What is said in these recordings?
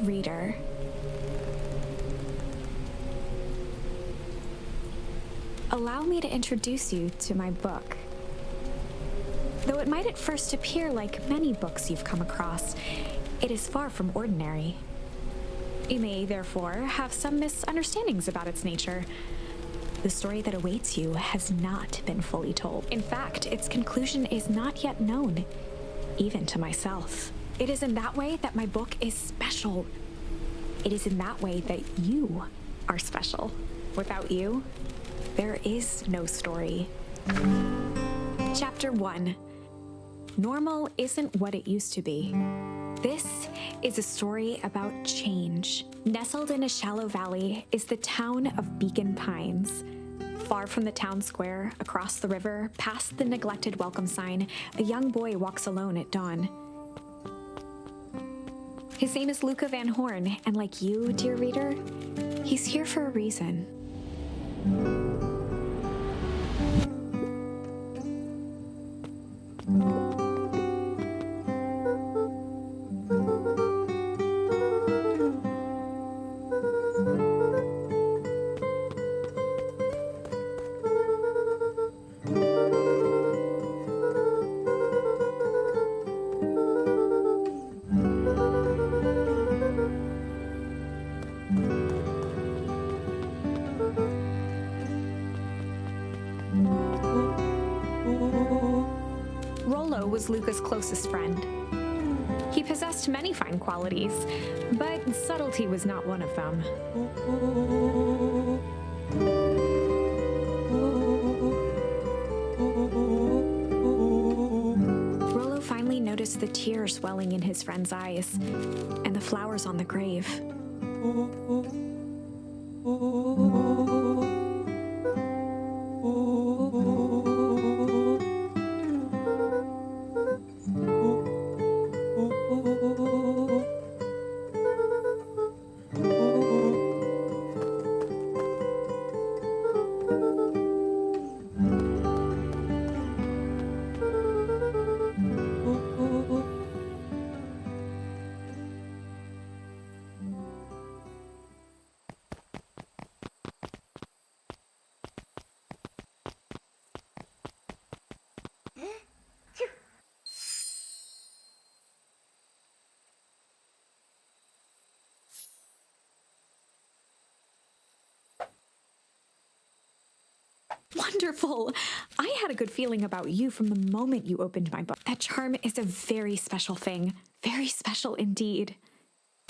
reader, allow me to introduce you to my book. Though it might at first appear like many books you've come across, it is far from ordinary. You may, therefore, have some misunderstandings about its nature. The story that awaits you has not been fully told. In fact, its conclusion is not yet known, even to myself. It is in that way that my book is special. It is in that way that you are special. Without you, there is no story. Chapter 1. Normal isn't what it used to be. This is a story about change. Nestled in a shallow valley is the town of Beacon Pines. Far from the town square, across the river, past the neglected welcome sign, a young boy walks alone at dawn. His name is Luca Van Horn, and like you, dear reader, he's here for a reason. Rollo was Luca's closest friend. He possessed many fine qualities, but subtlety was not one of them. Rollo finally noticed the tears welling in his friend's eyes and the flowers on the grave. Wonderful! I had a good feeling about you from the moment you opened my book. That charm is a very special thing. Very special indeed.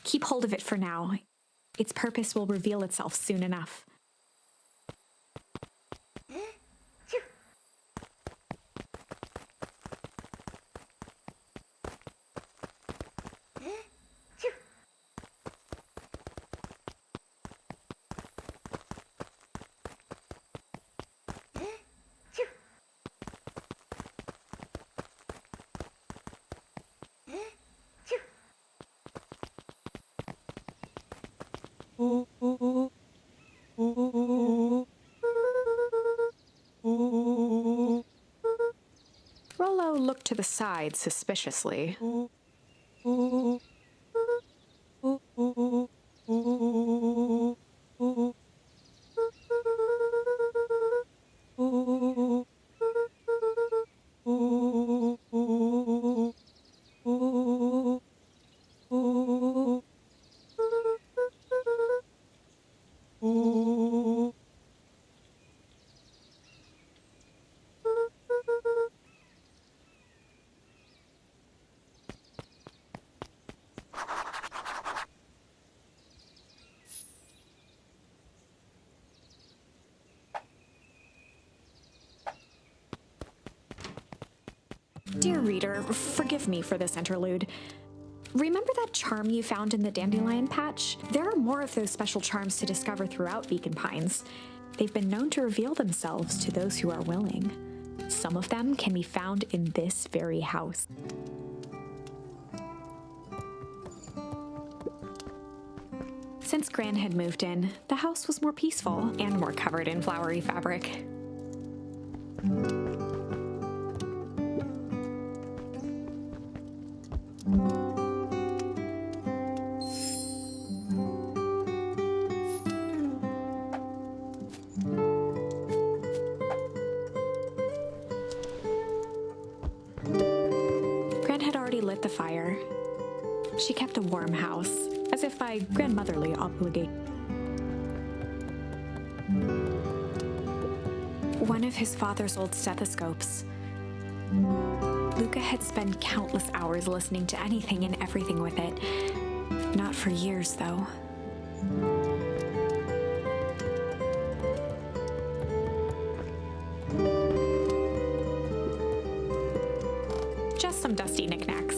Keep hold of it for now. Its purpose will reveal itself soon enough. Rollo looked to the side suspiciously. Dear reader, forgive me for this interlude. Remember that charm you found in the dandelion patch? There are more of those special charms to discover throughout Beacon Pines. They've been known to reveal themselves to those who are willing. Some of them can be found in this very house. Since Gran had moved in, the house was more peaceful and more covered in flowery fabric. the fire. She kept a warm house, as if by grandmotherly obligation. One of his father's old stethoscopes. Luca had spent countless hours listening to anything and everything with it. Not for years, though. Just some dusty knickknacks.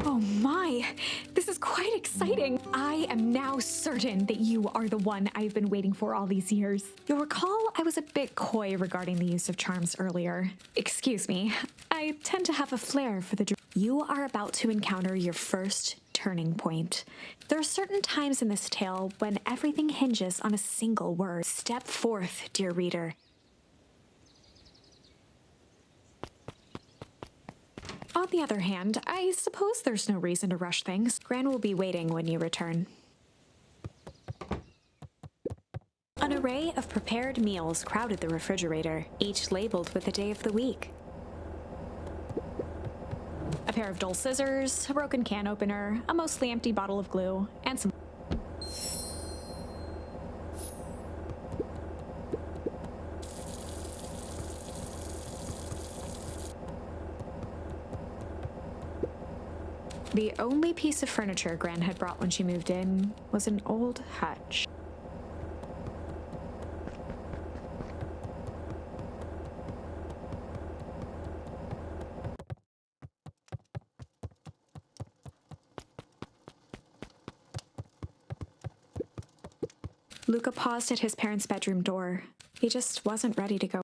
Oh my! This is quite exciting! I am now certain that you are the one I've been waiting for all these years. You'll recall I was a bit coy regarding the use of charms earlier. Excuse me, I tend to have a flair for the You are about to encounter your first turning point. There are certain times in this tale when everything hinges on a single word. Step forth, dear reader. On the other hand, I suppose there's no reason to rush things. Gran will be waiting when you return. An array of prepared meals crowded the refrigerator, each labeled with the day of the week. A pair of dull scissors, a broken can opener, a mostly empty bottle of glue, and some... The only piece of furniture Gran had brought when she moved in was an old hutch. Luca paused at his parents' bedroom door. He just wasn't ready to go.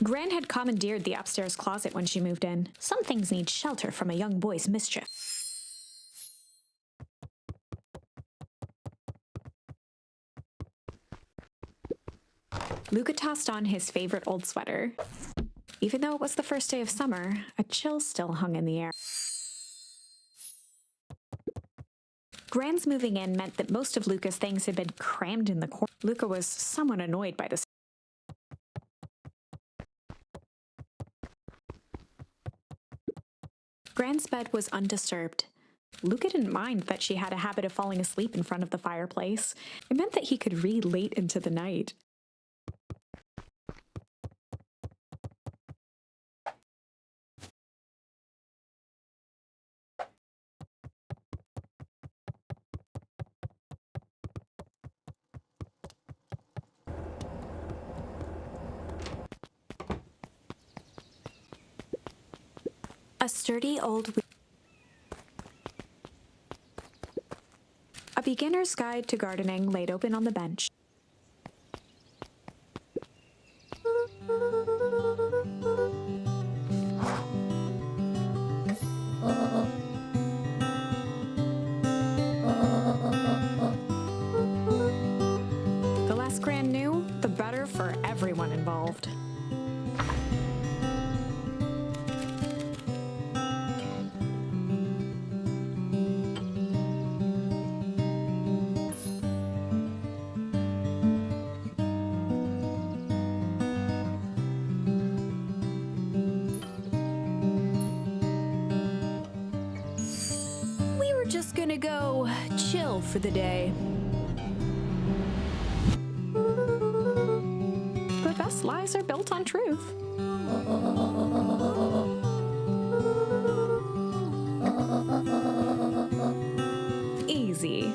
Gran had commandeered the upstairs closet when she moved in. Some things need shelter from a young boy's mischief. Luca tossed on his favorite old sweater. Even though it was the first day of summer, a chill still hung in the air. Gran's moving in meant that most of Luca's things had been crammed in the corner. Luca was somewhat annoyed by this. Gran's bed was undisturbed. Luca didn't mind that she had a habit of falling asleep in front of the fireplace. It meant that he could read late into the night. A sturdy old... A beginner's guide to gardening laid open on the bench. The less Gran knew, the better for everyone involved. Just gonna go chill for the day. The best lies are built on truth. Easy.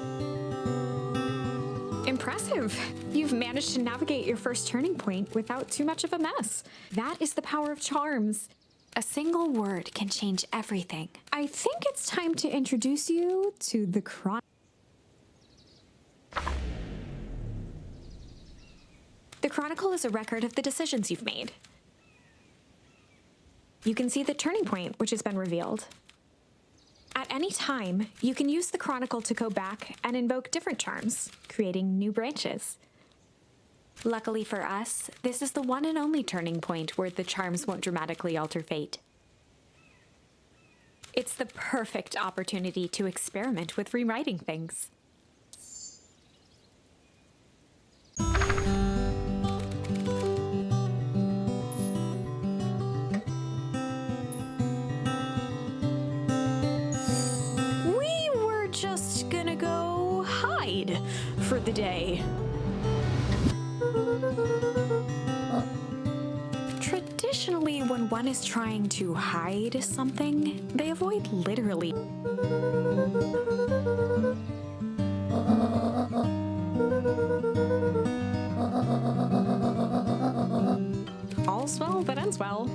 Impressive. You've managed to navigate your first turning point without too much of a mess. That is the power of charms. A single word can change everything. I think it's time to introduce you to the Chronicle. The Chronicle is a record of the decisions you've made. You can see the turning point, which has been revealed. At any time, you can use the Chronicle to go back and invoke different charms, creating new branches. Luckily for us, this is the one and only turning point where the charms won't dramatically alter fate. It's the perfect opportunity to experiment with rewriting things. gonna go hide for the day. Traditionally, when one is trying to hide something, they avoid literally. All's well that ends well.